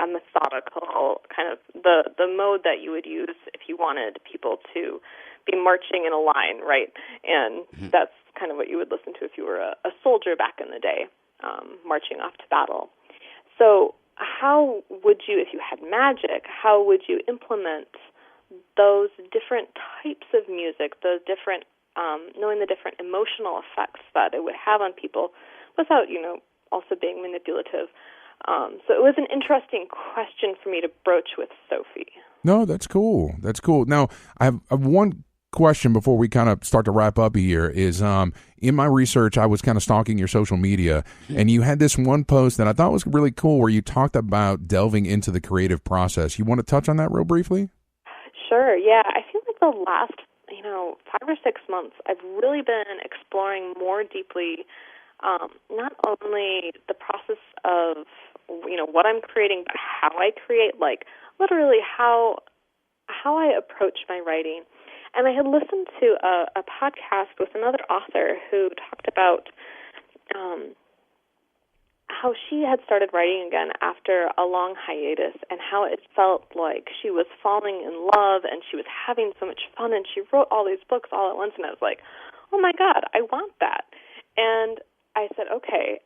methodical kind of the mode that you would use if you wanted people to be marching in a line, right? And that's kind of what you would listen to if you were a soldier back in the day, marching off to battle. So how would you, if you had magic, how would you implement those different types of music, those different, knowing the different emotional effects that it would have on people without, also being manipulative? So it was an interesting question for me to broach with Sophie.
No, that's cool. That's cool. Now, I have one question before we kind of start to wrap up here is in my research, I was kind of stalking your social media, and you had this one post that I thought was really cool where you talked about delving into the creative process. You want to touch on that real briefly?
Sure, yeah. I feel like the last, 5 or 6 months, I've really been exploring more deeply not only the process of, what I'm creating, but how I create, like literally how I approach my writing. And I had listened to a podcast with another author who talked about how she had started writing again after a long hiatus, and how it felt like she was falling in love and she was having so much fun, and she wrote all these books all at once, and I was like, oh my God, I want that. And I said, okay,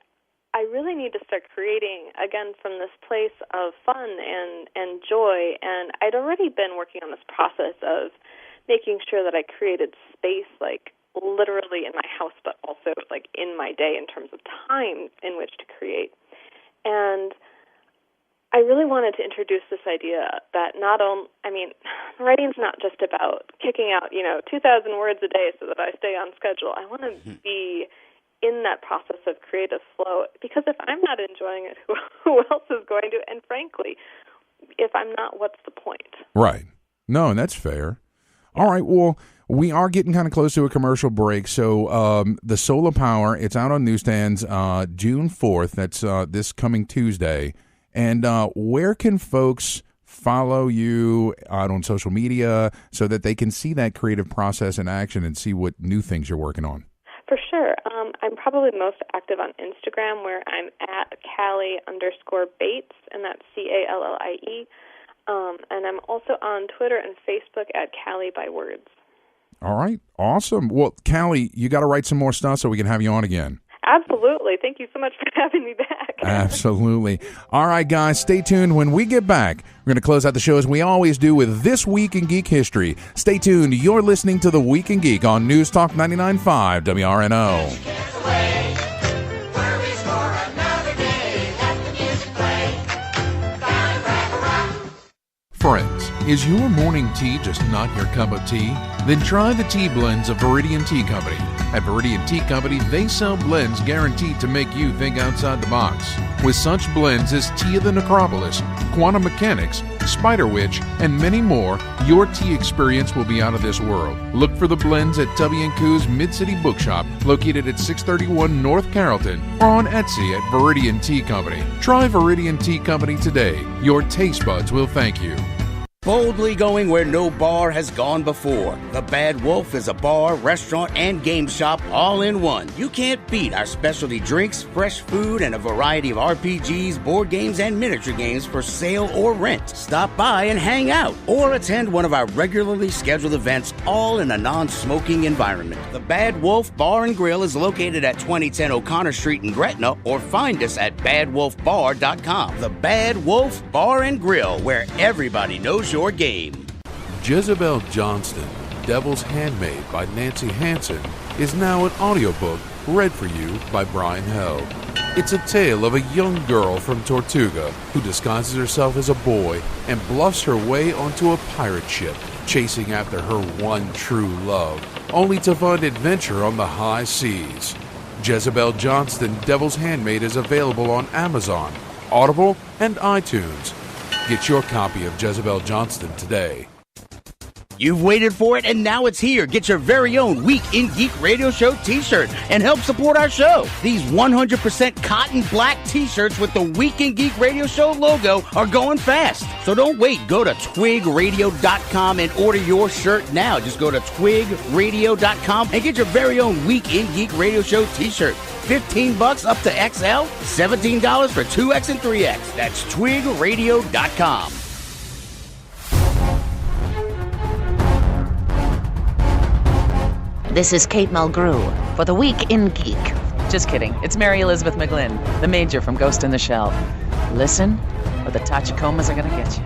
I really need to start creating again from this place of fun and joy. And I'd already been working on this process of making sure that I created space, like literally in my house, but also like in my day in terms of time in which to create. And I really wanted to introduce this idea that writing's not just about kicking out, 2,000 words a day so that I stay on schedule. I want to be in that process of creative flow, because if I'm not enjoying it, who else is going to? And frankly, if I'm not, what's the point?
Right. No, and that's fair. All right, well, we are getting kind of close to a commercial break, so the Solar Power, it's out on newsstands June 4th. That's this coming Tuesday. And where can folks follow you out on social media so that they can see that creative process in action and see what new things you're working on?
For sure. I'm probably most active on Instagram, where I'm at Callie_Bates, and that's Callie. And I'm also on Twitter and Facebook at Callie by Words.
All right. Awesome. Well, Callie, you got to write some more stuff so we can have you on again.
Absolutely. Thank you so much for having me back.
Absolutely. All right, guys, stay tuned. When we get back, we're going to close out the show as we always do with This Week in Geek History. Stay tuned. You're listening to The Week in Geek on News Talk 99.5 WRNO. Friends, is your morning tea just not your cup of tea? Then try the tea blends of Viridian Tea Company. At Viridian Tea Company, they sell blends guaranteed to make you think outside the box. With such blends as Tea of the Necropolis, Quantum Mechanics, Spider Witch, and many more, your tea experience will be out of this world. Look for the blends at Tubby & Coo's Mid-City Bookshop, located at 631 North Carrollton, or on Etsy at Viridian Tea Company. Try Viridian Tea Company today. Your taste buds will thank you.
Boldly going where no bar has gone before. The Bad Wolf is a bar, restaurant, and game shop all in one. You can't beat our specialty drinks, fresh food, and a variety of RPGs, board games, and miniature games for sale or rent. Stop by and hang out, or attend one of our regularly scheduled events, all in a non-smoking environment. The Bad Wolf Bar and Grill is located at 2010 O'Connor Street in Gretna, or find us at badwolfbar.com. The Bad Wolf Bar and Grill, where everybody knows your game.
Jezebel Johnston, Devil's Handmaid by Nancy Hansen, is now an audiobook read for you by Brian Held. It's a tale of a young girl from Tortuga who disguises herself as a boy and bluffs her way onto a pirate ship, chasing after her one true love, only to find adventure on the high seas. Jezebel Johnston, Devil's Handmaid is available on Amazon, Audible, and iTunes. Get your copy of Jezebel Johnston today.
You've waited for it, and now it's here. Get your very own Week in Geek Radio Show t-shirt and help support our show. These 100% cotton black t-shirts with the Week in Geek Radio Show logo are going fast. So don't wait. Go to twigradio.com and order your shirt now. Just go to twigradio.com and get your very own Week in Geek Radio Show t-shirt. $15 up to XL, $17 for 2X and 3X. That's twigradio.com.
This is Kate Mulgrew for the Week in Geek.
Just kidding. It's Mary Elizabeth McGlynn, the Major from Ghost in the Shell. Listen, or the Tachicomas are going to get you.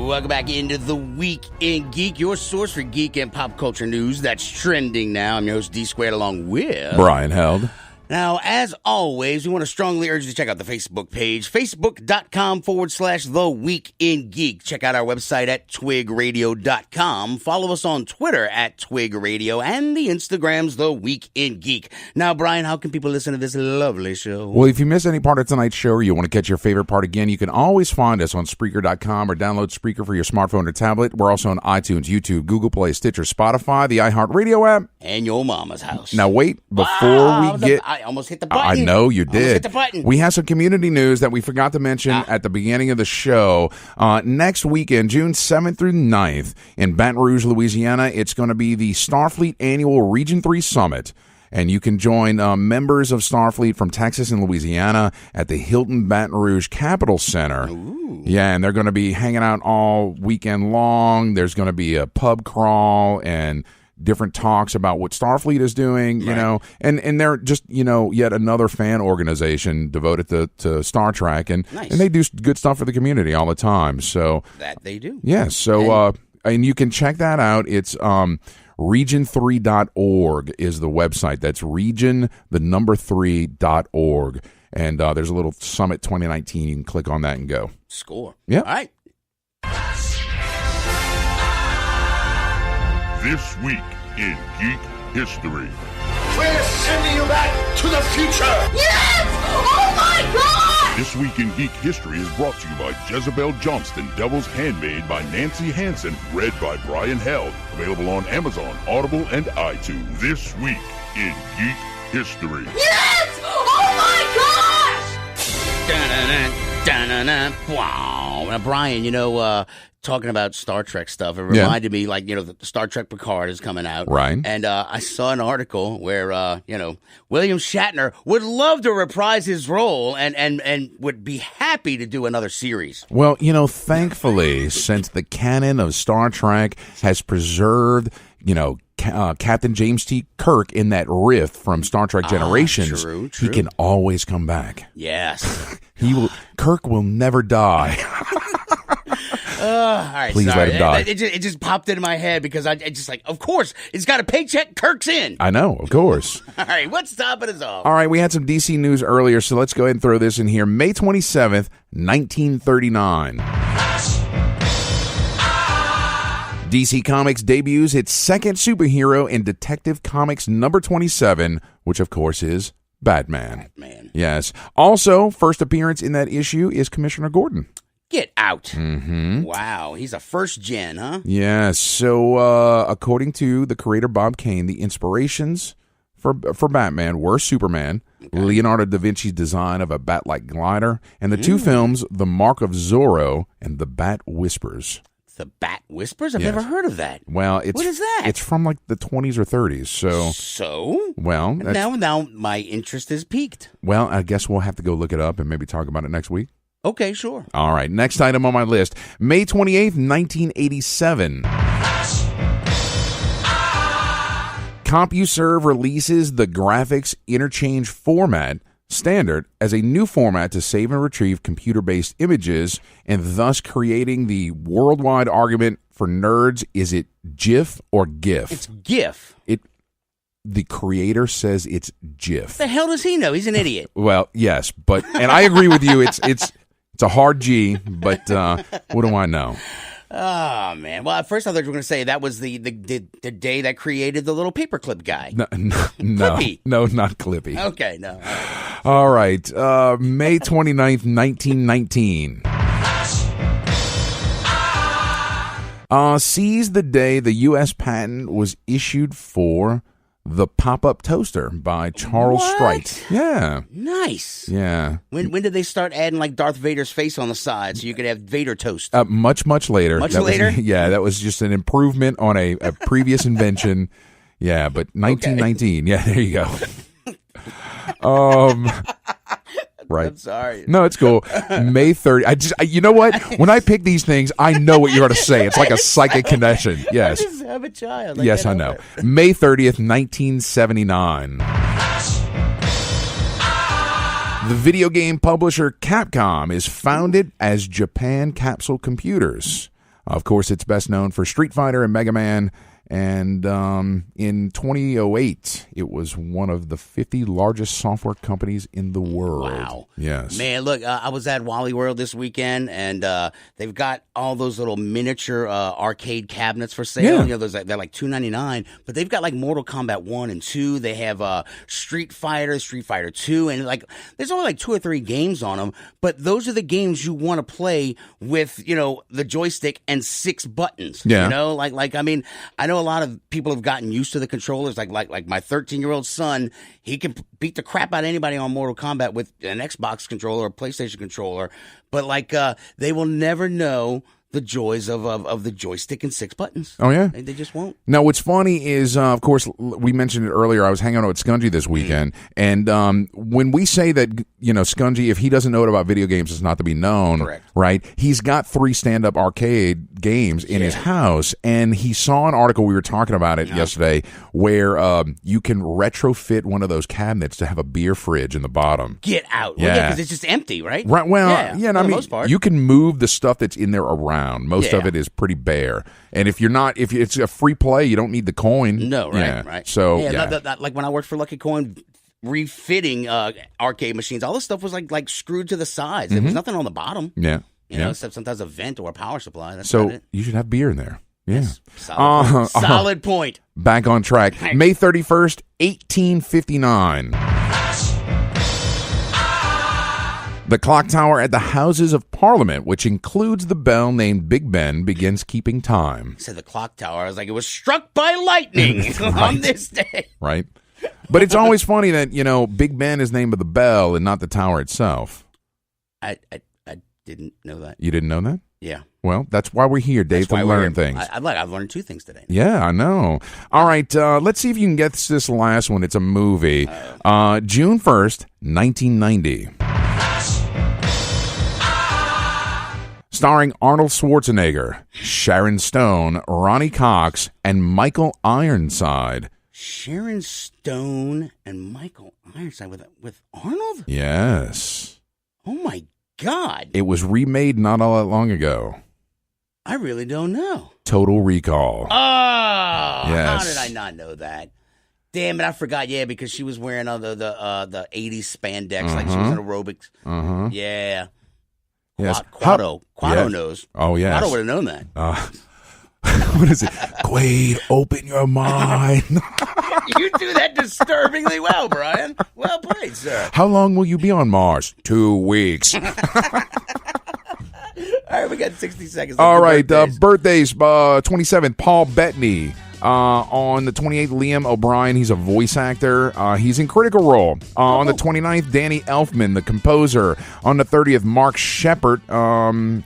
Welcome back into the Week in Geek, your source for geek and pop culture news that's trending now. I'm your host, D Squared, along with
Brian Held.
Now, as always, we want to strongly urge you to check out the Facebook page, facebook.com/The Week in Geek. Check out our website at twigradio.com. Follow us on Twitter at twigradio, and the Instagram's The Week in Geek. Now, Brian, how can people listen to this lovely show?
Well, if you miss any part of tonight's show or you want to catch your favorite part again, you can always find us on Spreaker.com or download Spreaker for your smartphone or tablet. We're also on iTunes, YouTube, Google Play, Stitcher, Spotify, the iHeartRadio app.
And your mama's house.
Now, wait, before we get...
I almost hit the button.
I know you did.
Almost hit the button.
We have some community news that we forgot to mention at the beginning of the show. Next weekend, June 7th through 9th, in Baton Rouge, Louisiana, it's going to be the Starfleet Annual Region 3 Summit. And you can join members of Starfleet from Texas and Louisiana at the Hilton Baton Rouge Capitol Center. Ooh. Yeah, and they're going to be hanging out all weekend long. There's going to be a pub crawl and different talks about what Starfleet is doing, you know, and they're just, you know, yet another fan organization devoted to Star Trek, and they do good stuff for the community all the time. So
that they do.
Yeah, so and you can check that out. It's region3.org is the website. That's region3.org. And there's a little Summit 2019. You can click on that and go.
Score.
Yeah.
All right.
This week in Geek History.
We're sending you back to the future!
Yes! Oh my God!
This week in Geek History is brought to you by Jezebel Johnston, Devil's Handmaid by Nancy Hansen, read by Brian Held. Available on Amazon, Audible, and iTunes. This week in Geek History.
Yes! Oh my gosh!
Da-na-na, da-na-na. Wow. Now, Brian, you know, talking about Star Trek stuff, it reminded me, like, you know, the Star Trek Picard is coming out.
Right.
And I saw an article where, you know, William Shatner would love to reprise his role and would be happy to do another series.
Well, you know, thankfully, since the canon of Star Trek has preserved, you know, Captain James T. Kirk in that riff from Star Trek Generations,
true.
he can always come back.
Yes.
Kirk will never die.
All right,
Please
sorry.
let him die.
It just popped into my head because I just like, of course, it's got a paycheck. Kirk's in.
I know, of course.
All right, what's stopping us off?
All right, we had some DC news earlier, so let's go ahead and throw this in here. May 27th, 1939. DC Comics debuts its second superhero in Detective Comics number 27, which of course is Batman. Yes. Also, first appearance in that issue is Commissioner Gordon.
Get out.
Mm-hmm.
Wow, he's a first gen, huh?
Yes. So, according to the creator Bob Kane, the inspirations for Batman were Superman, Leonardo da Vinci's design of a bat-like glider, and the two films, The Mark of Zorro and The Bat Whispers.
The Bat Whispers? I've never heard of that.
Well,
what is that?
It's from like the 20s or 30s. So? Well,
now my interest is piqued.
Well, I guess we'll have to go look it up and maybe talk about it next week.
Okay, sure.
All right, next item on my list. May 28th, 1987. CompuServe releases the graphics interchange format standard as a new format to save and retrieve computer-based images, and thus creating the worldwide argument for nerds: is it GIF or GIF?
It's GIF.
The creator says it's GIF.
What the hell does he know? He's an idiot.
Well, yes, and I agree with you. It's a hard G, but what do I know?
Oh, man. Well, at first I thought you were going to say that was the day that created the little paperclip guy.
No,
Clippy.
No, not Clippy.
Okay, no.
All right. May 29th, 1919. Sees the day the U.S. patent was issued for the pop-up toaster by Charles Strite. Yeah.
Nice.
Yeah.
When did they start adding like Darth Vader's face on the side so you could have Vader toast?
Much later.
Much later?
That was just an improvement on a previous invention. Yeah, but 1919. Okay. Yeah, there you go. Right.
I'm sorry.
No, it's cool. May 30th. You know what? When I pick these things, I know what you're going to say. It's like a psychic connection. Yes.
I just have a child.
Yes, I know. May 30th, 1979. The video game publisher Capcom is founded as Japan Capsule Computers. Of course, it's best known for Street Fighter and Mega Man. And in 2008, it was one of the 50 largest software companies in the world.
Wow.
Yes.
Man, look, I was at Wally World this weekend, and they've got all those little miniature arcade cabinets for sale.
Yeah.
You know, they're like $2.99, but they've got like Mortal Kombat 1 and 2. They have Street Fighter 2, and like there's only like 2 or 3 games on them, but those are the games you want to play with, you know, the joystick and 6 buttons.
Yeah.
You know, like I mean, I know a lot of people have gotten used to the controllers. Like my 13-year-old son, he can beat the crap out of anybody on Mortal Kombat with an Xbox controller or a PlayStation controller. But like they will never know the joys of the joystick and 6 buttons.
Oh, yeah?
They just won't.
Now, what's funny is, of course, we mentioned it earlier, I was hanging out with Skungy this weekend, and when we say that, you know, Skungy, if he doesn't know about video games, it's not to be known,
correct,
right? He's got 3 stand-up arcade games in his house, and he saw an article, we were talking about it yesterday, where you can retrofit one of those cabinets to have a beer fridge in the bottom.
Get out.
Yeah.
Well, yeah, because it's just empty, right?
Right. Well,
yeah,
I
for the
mean,
most part.
you can move the stuff that's in there around. Most of it is pretty bare. And if it's a free play, you don't need the coin.
No, right,
yeah.
right.
So,
like when I worked for Lucky Coin, refitting arcade machines, all this stuff was like screwed to the sides. There was nothing on the bottom.
Yeah.
You know, except sometimes a vent or a power supply. That's
so
about it.
you should have beer in there. Yeah.
Yes. Solid point.
Back on track. May 31st, 1859. The clock tower at the Houses of Parliament, which includes the bell named Big Ben, begins keeping time.
Said the clock tower. I was like, it was struck by lightning on this day.
Right. But it's always funny that, you know, Big Ben is named of the bell and not the tower itself.
I didn't know that.
You didn't know that?
Yeah.
Well, that's why we're here, Dave, to learn things.
I've learned 2 things today.
Yeah, I know. All right, let's see if you can get this last one. It's a movie. June 1st, 1990. Starring Arnold Schwarzenegger, Sharon Stone, Ronnie Cox, and Michael Ironside.
Sharon Stone and Michael Ironside with Arnold?
Yes.
Oh, my God.
It was remade not all that long ago.
I really don't know.
Total Recall.
Oh,
yes.
How did I not know that? Damn it, I forgot. Yeah, because she was wearing the 80s spandex, like she was in aerobics. Yeah.
Yes.
Quado knows.
Oh, yes.
Quado would have known that.
What is it? Quaid, open your mind.
You do that disturbingly well, Brian. Well played, sir.
How long will you be on Mars? 2 weeks.
All right, we got 60 seconds.
All right, birthdays, 27th, Paul Bettany. On the 28th, Liam O'Brien. He's a voice actor. He's in Critical Role. On the 29th, Danny Elfman, the composer. On the 30th, Mark Shepard, Battlestar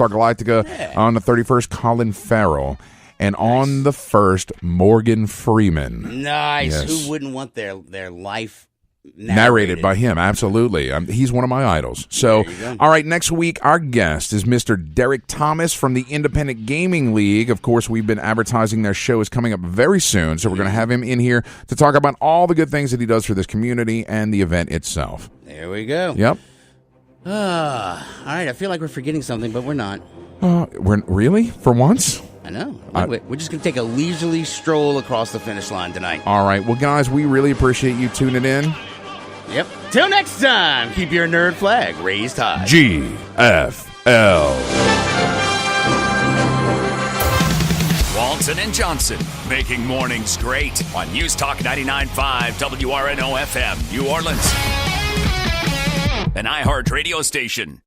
Galactica. Yeah. On the 31st, Colin Farrell. And on the 1st, Morgan Freeman.
Nice.
Yes.
Who wouldn't want their life
narrated by him? Absolutely. He's one of my idols. So, all right, next week, our guest is Mr. Derek Thomas from the Independent Gaming League. Of course, we've been advertising their show is coming up very soon, so we're going to have him in here to talk about all the good things that he does for this community and the event itself.
There we go.
Yep.
All right, I feel like we're forgetting something, but we're not.
We're really? For once?
I know. We're just going to take a leisurely stroll across the finish line tonight.
All right. Well, guys, we really appreciate you tuning in.
Yep. Till next time, keep your nerd flag raised high.
GFL.
Walton and Johnson, making mornings great on News Talk 99.5 WRNO FM, New Orleans. An iHeart radio station.